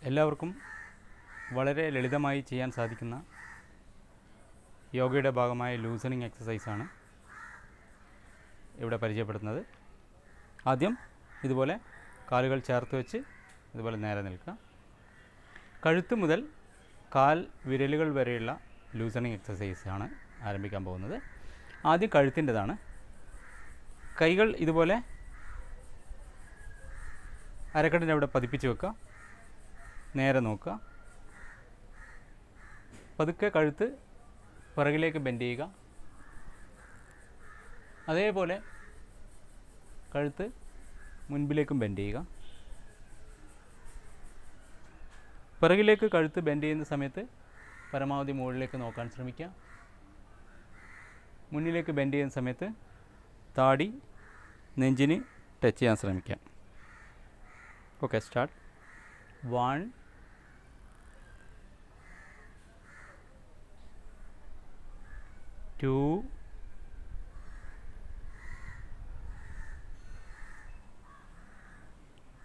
എല്ലാവർക്കും വളരെ ലളിതമായി ചെയ്യാൻ സാധിക്കുന്ന യോഗയുടെ ഭാഗമായ ലൂസണിങ് എക്സസൈസാണ് ഇവിടെ പരിചയപ്പെടുത്തുന്നത്. ആദ്യം ഇതുപോലെ കാലുകൾ ചേർത്ത് വെച്ച് ഇതുപോലെ നേരെ നിൽക്കുക. കഴുത്ത് മുതൽ കാൽ വിരലുകൾ വരെയുള്ള ലൂസണിങ് എക്സസൈസാണ് ആരംഭിക്കാൻ പോകുന്നത്. ആദ്യം കഴുത്തിൻ്റെതാണ്. കൈകൾ ഇതുപോലെ അരക്കെട്ടിൻ്റെ അവിടെ പതിപ്പിച്ച് വെക്കുക. നേരെ നോക്കുക. പതുക്കെ കഴുത്ത് പുറകിലേക്ക് ബെൻഡ് ചെയ്യുക. അതേപോലെ കഴുത്ത് മുൻപിലേക്കും ബെൻഡ് ചെയ്യുക. പിറകിലേക്ക് കഴുത്ത് ബെൻഡ് ചെയ്യുന്ന സമയത്ത് പരമാവധി മുകളിലേക്ക് നോക്കാൻ ശ്രമിക്കുക. മുന്നിലേക്ക് ബെൻഡ് ചെയ്യുന്ന സമയത്ത് താടി നെഞ്ചിന് ടച്ച് ചെയ്യാൻ ശ്രമിക്കുക. Okay, start. 1 2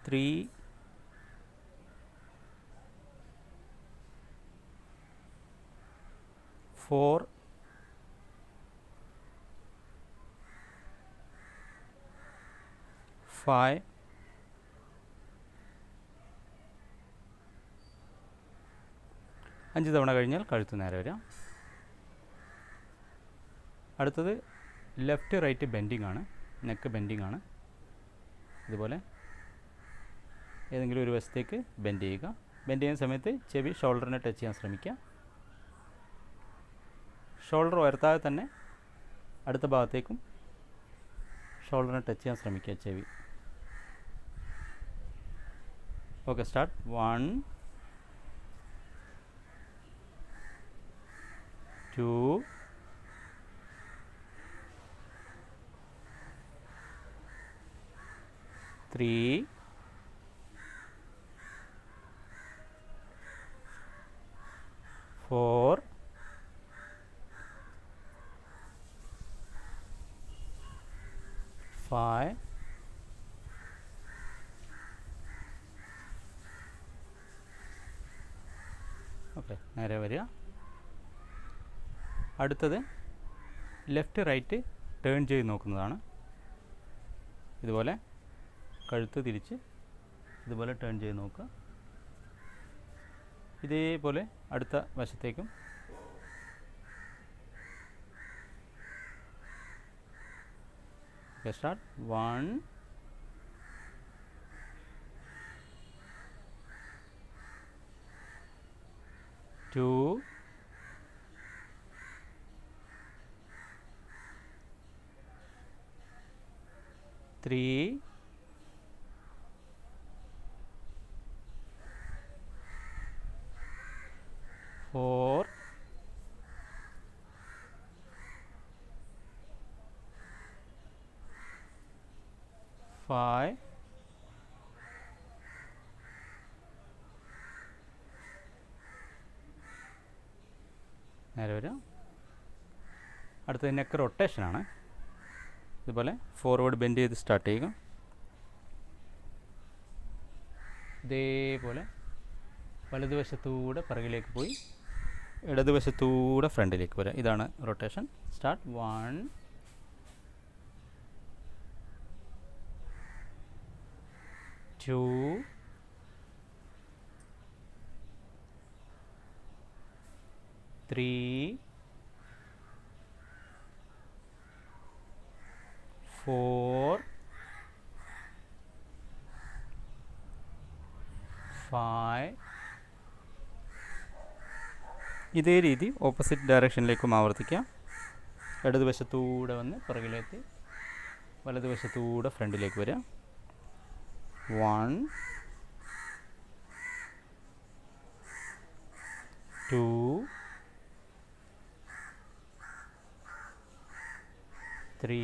3 4 5 5 തവണ കഴിഞ്ഞാൽ കഴുത്ത് നേരെ വരാം. അടുത്തത് ലെഫ്റ്റ് റൈറ്റ് ബെൻഡിങ് ആണ്, നെക്ക് ബെൻഡിങ് ആണ്. ഇതുപോലെ ഏതെങ്കിലും ഒരു വശത്തേക്ക് ബെൻഡ് ചെയ്യുക. ബെൻഡ് ചെയ്യുന്ന സമയത്ത് ചെവി ഷോൾഡറിനെ ടച്ച് ചെയ്യാൻ ശ്രമിക്കുക. ഷോൾഡർ ഉയർത്താതെ തന്നെ അടുത്ത ഭാഗത്തേക്കും ഷോൾഡറിനെ ടച്ച് ചെയ്യാൻ ശ്രമിക്കുക ചെവി. Okay, start. 1 2 3 4 5 ഓക്കെ, നേരെ വരിക. അടുത്തത് ലെഫ്റ്റ് റൈറ്റ് ടേൺ ചെയ്ത് നോക്കുന്നതാണ്. ഇതുപോലെ കഴുത്ത് തിരിച്ച് ഇതുപോലെ ടേൺ ചെയ്ത് നോക്കുക. ഇതേപോലെ അടുത്ത വശത്തേക്കും. സ്റ്റാർട്ട്. 1 2 3 4 5 നേരെ വരാം. അടുത്തത് നെക്ക് റൊട്ടേഷനാണ്. ഇതുപോലെ ഫോർവേഡ് ബെൻഡ് ചെയ്ത് സ്റ്റാർട്ട് ചെയ്യുക. ഇതേപോലെ വലതുവശത്തൂടെ പിറകിലേക്ക് പോയി ഇടതുവശത്തൂടെ ഫ്രണ്ടിലേക്ക് വരാം. ഇതാണ് റൊട്ടേഷൻ. സ്റ്റാർട്ട്. 1 2 3 4 5 ഇതേ രീതി ഓപ്പോസിറ്റ് ഡയറക്ഷനിലേക്കും ആവർത്തിക്കാം. ഇടതുവശത്തൂടെ വന്ന് പിറകിലേക്ക്, വലതുവശത്തൂടെ ഫ്രണ്ടിലേക്ക് വരിക. 1 2 3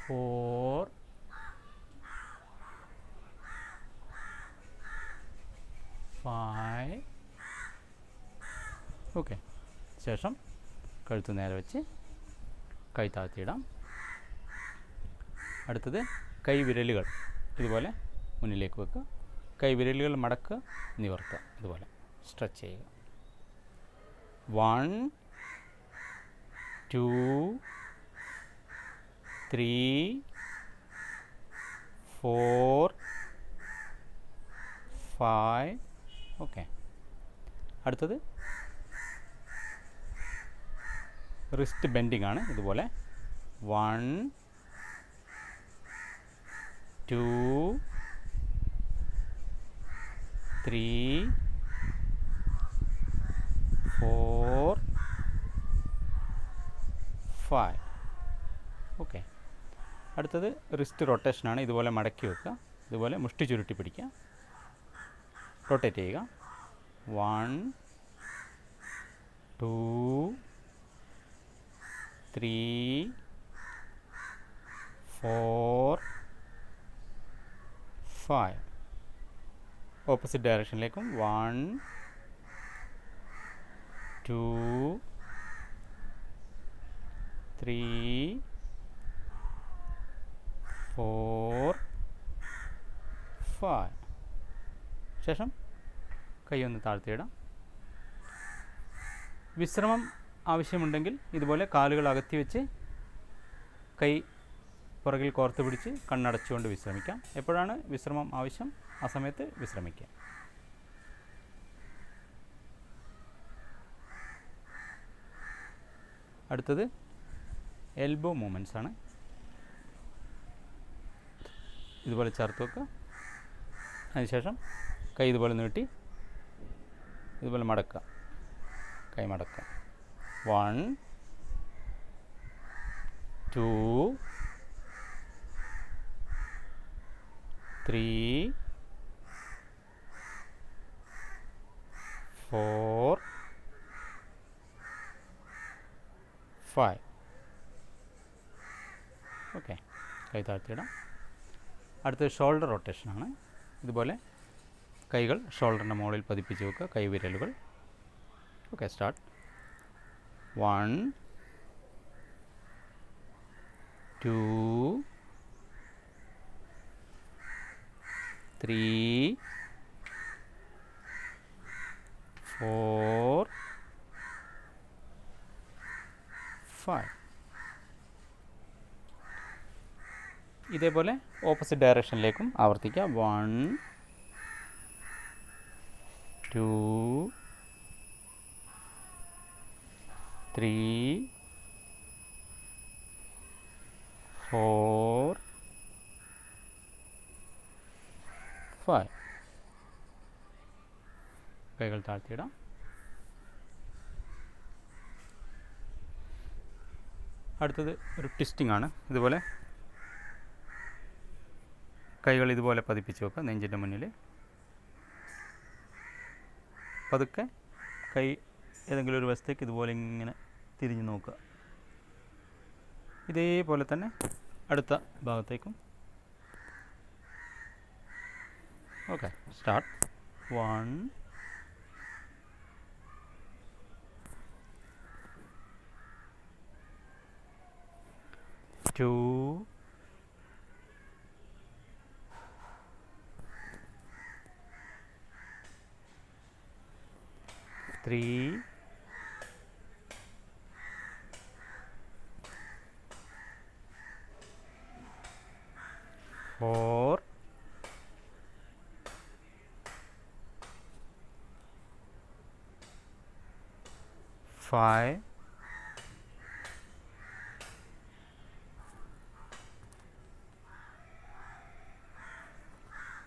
4 5 ഓക്കെ. ശേഷം കഴുത്ത് നേരെ വെച്ച് കൈ താഴ്ത്തിയിടാം. അടുത്തത് കൈവിരലുകൾ ഇതുപോലെ മുന്നിലേക്ക് വെക്കുക. കൈവിരലുകൾ മടക്കുക, നിവർത്തുക, ഇതുപോലെ സ്ട്രെച്ച് ചെയ്യുക. 1 2 3 4 5. ഓക്കെ. അടുത്തത് റിസ്റ്റ് ബെൻഡിങ് ആണ്. ഇതുപോലെ 1 2 3 4 5. ഓക്കെ. അടുത്തത് റിസ്റ്റ് റൊട്ടേഷനാണ്. ഇതുപോലെ മടക്കി വെക്കുക, ഇതുപോലെ മുഷ്ടി ചുരുട്ടി പിടിക്കുക, റൊട്ടേറ്റ് ചെയ്യുക. 1 2 3 4 5. ഓപ്പോസിറ്റ് ഡയറക്ഷനിലേക്കും 1 2 3 4 5. ശേഷം കൈ ഒന്ന് താഴ്ത്തിയിടാം. വിശ്രമം ആവശ്യമുണ്ടെങ്കിൽ ഇതുപോലെ കാലുകൾ അകത്തി വെച്ച് കൈ പുറകിൽ കോർത്ത് പിടിച്ച് കണ്ണടച്ചുകൊണ്ട് വിശ്രമിക്കാം. എപ്പോഴാണ് വിശ്രമം ആവശ്യം ആ സമയത്ത് വിശ്രമിക്കാം. അടുത്തത് എൽബോ മൂവ്മെൻറ്റ്സ് ആണ്. ഇതുപോലെ ചേർത്ത് വെക്കുക. അതിനുശേഷം കൈ ഇതുപോലെ നീട്ടി ഇതുപോലെ മടക്കുക, കൈ മടക്കുക. 1 2 3 4 5. ഓക്കെ. കൈ താഴ്ത്തിയിടാം. അടുത്തത് ഷോൾഡർ റൊട്ടേഷനാണ്. ഇതുപോലെ കൈകൾ ഷോൾഡറിൻ്റെ മുകളിൽ പതിപ്പിച്ച് വെക്കുക, കൈവിരലുകൾ. Okay, start. 1 2 3 4 5. ഇതേപോലെ ഓപ്പോസിറ്റ് ഡയറക്ഷനിലേക്കും ആവർത്തിക്കാം. 1 2 3 4 5. കൈകൾ താഴ്ത്തിയിടാം. അടുത്തത് ഒരു ട്വിസ്റ്റിംഗ് ആണ്. ഇതുപോലെ കൈകൾ ഇതുപോലെ പതിപ്പിച്ച് വെക്കുക നെഞ്ചിൻ്റെ മുന്നിൽ. പതുക്കെ കൈ ഏതെങ്കിലും ഒരു വശത്തേക്ക് ഇതുപോലെ ഇങ്ങനെ തിരിഞ്ഞ് നോക്കുക. ഇതേപോലെ തന്നെ അടുത്ത ഭാഗത്തേക്കും. Okay, start. 1 2 3 4 5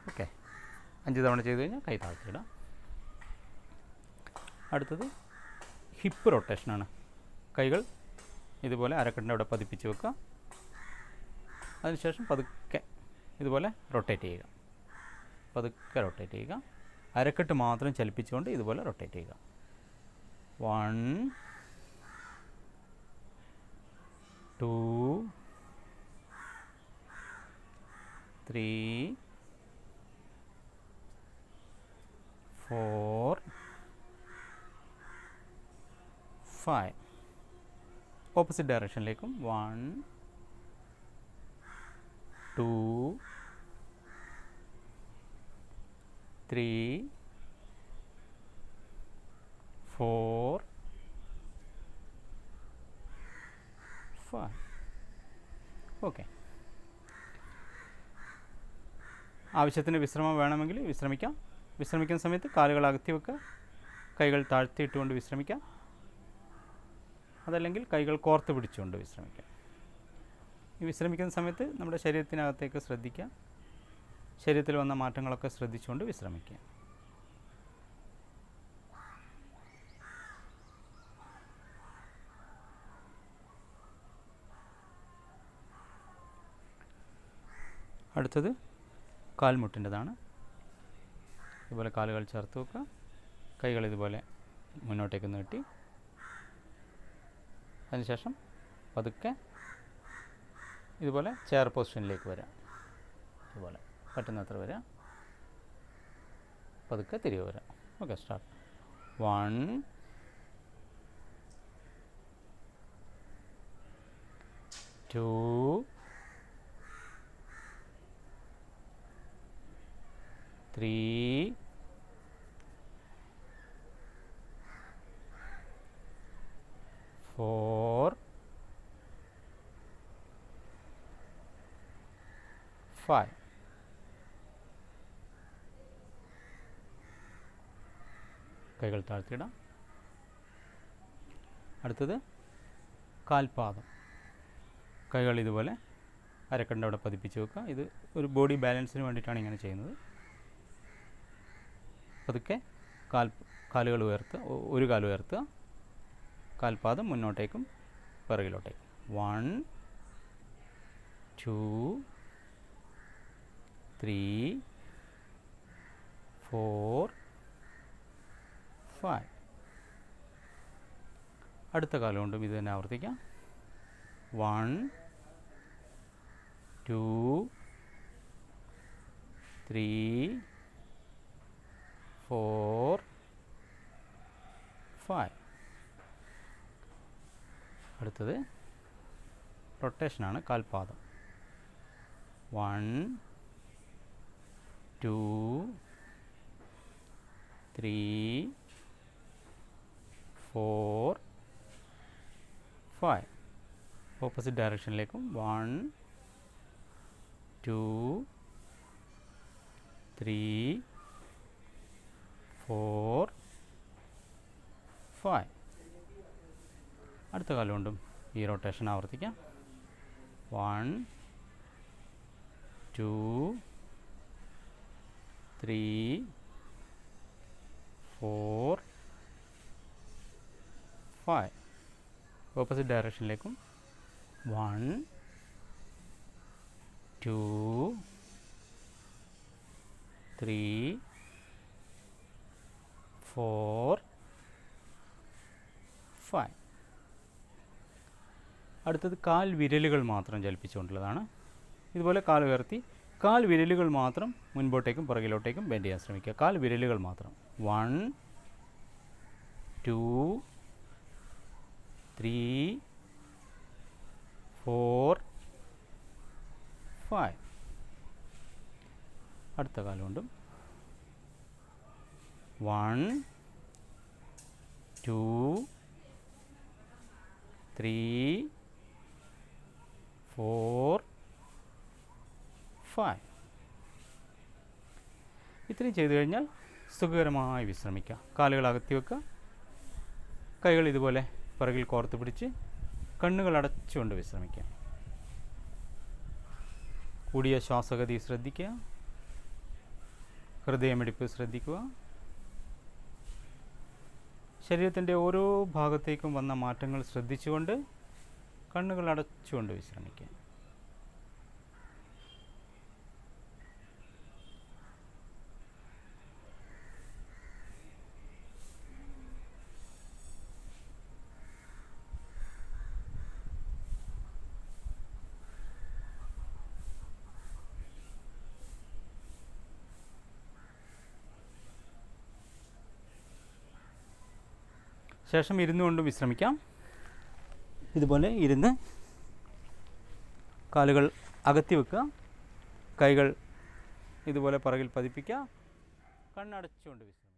ഓക്കെ. 5 തവണ ചെയ്ത് കഴിഞ്ഞാൽ കൈ താഴ്ത്തിയിടാം. അടുത്തത് ഹിപ്പ് റൊട്ടേഷനാണ്. കൈകൾ ഇതുപോലെ അരക്കെട്ടിൻ്റെ അവിടെ പതിപ്പിച്ച് വെക്കുക. അതിനുശേഷം പതുക്കെ ഇതുപോലെ റൊട്ടേറ്റ് ചെയ്യുക, പതുക്കെ റൊട്ടേറ്റ് ചെയ്യുക. അരക്കെട്ട് മാത്രം ചലിപ്പിച്ചുകൊണ്ട് ഇതുപോലെ റൊട്ടേറ്റ് ചെയ്യുക. 1 2 3 4 5. ഓപ്പോസിറ്റ് ഡയറക്ഷനിലേക്കും 1 2 3 4 5. ഓക്കെ. ആവശ്യത്തിന് വിശ്രമം വേണമെങ്കിൽ വിശ്രമിക്കാം. വിശ്രമിക്കുന്ന സമയത്ത് കാലുകൾ അകത്തി വെക്കുക, കൈകൾ താഴ്ത്തിയിട്ടുകൊണ്ട് വിശ്രമിക്കാം. അതല്ലെങ്കിൽ കൈകൾ കോർത്ത് പിടിച്ചുകൊണ്ട് വിശ്രമിക്കാം. ഈ വിശ്രമിക്കുന്ന സമയത്ത് നമ്മുടെ ശരീരത്തിനകത്തേക്ക് ശ്രദ്ധിക്കുക, ശരീരത്തിൽ വന്ന മാറ്റങ്ങളൊക്കെ ശ്രദ്ധിച്ചുകൊണ്ട് വിശ്രമിക്കുക. അടുത്തത് കാൽമുട്ടിൻ്റെതാണ്. ഇതുപോലെ കാലുകൾ ചേർത്ത് വെക്കുക, കൈകൾ ഇതുപോലെ മുന്നോട്ടേക്ക് നീട്ടി, അതിനുശേഷം പതുക്കെ ഇതുപോലെ ചെയർ പൊസിഷനിലേക്ക് വരാം. ഇതുപോലെ പറ്റുന്നത്ര വരാം, പതുക്കെ തിരികെ വരാം. Okay, start. 1 2 3 4 5. കൈകൾ താഴ്ത്തിയിടാം. അടുത്തത് കാൽപാദം. കൈകൾ ഇതുപോലെ അരക്കണ്ട അവിടെ പതിപ്പിച്ച് വെക്കുക. ഇത് ഒരു ബോഡി ബാലൻസിന് വേണ്ടിയിട്ടാണ് ഇങ്ങനെ ചെയ്യുന്നത്. പതുക്കെ കാലുകൾ ഉയർത്തുക, ഒരു കാൽ ഉയർത്തുക, കാൽപാദം മുന്നോട്ടേക്കും പിറകിലോട്ടേക്കും. 1 2 3 4 5. അടുത്ത കാലം കൊണ്ടും ഇത് തന്നെ ആവർത്തിക്കാം. 1 2 3 4 5. അടുത്തത് റൊട്ടേഷനാണ്, കാൽപാദം. 1 2 3 4 5. ഓപ്പോസിറ്റ് ഡയറക്ഷനിലേക്കും 1 2 3 4 5. അടുത്ത കാലം കൊണ്ടും ഈ റൊട്ടേഷൻ ആവർത്തിക്കാം. 1 2 3 4 5. ഓപ്പോസിറ്റ് ഡയറക്ഷനിലേക്കും 1 2 3 4 5. അടുത്തത് കാൽ വിരലുകൾ മാത്രം ചലിപ്പിച്ചുകൊണ്ടുള്ളതാണ്. ഇതുപോലെ കാൽ ഉയർത്തി കാൽ വിരലുകൾ മാത്രം മുൻപോട്ടേക്കും പുറകിലോട്ടേക്കും ബെൻഡ് ചെയ്യാൻ ശ്രമിക്കുക. കാൽ വിരലുകൾ മാത്രം. 1 2 3 4 5. അടുത്ത കാലം കൊണ്ടും 1 2 3 4 5. ഇത്രയും ചെയ്തു കഴിഞ്ഞാൽ സുഖകരമായി വിശ്രമിക്കുക. കാലുകൾ അകത്തി വെക്കുക, കൈകൾ ഇതുപോലെ പിറകിൽ കോർത്ത് പിടിച്ച് കണ്ണുകൾ അടച്ചുകൊണ്ട് വിശ്രമിക്കുക. കൂടിയ ശ്വാസഗതി ശ്രദ്ധിക്കുക, ഹൃദയമിടിപ്പ് ശ്രദ്ധിക്കുക. ശരീരത്തിൻ്റെ ഓരോ ഭാഗത്തേക്കും വന്ന മാറ്റങ്ങൾ ശ്രദ്ധിച്ചുകൊണ്ട് കണ്ണുകൾ അടച്ചുകൊണ്ട് വിശ്രമിക്കുക. ശേഷം ഇരുന്നു കൊണ്ട് വിശ്രമിക്കാം. ഇതുപോലെ ഇരുന്ന് കാലുകൾ അകത്തി വെക്കുക, കൈകൾ ഇതുപോലെ പുറകിൽ പതിപ്പിക്കുക, കണ്ണടച്ചുകൊണ്ട് വിശ്രമിക്കുക.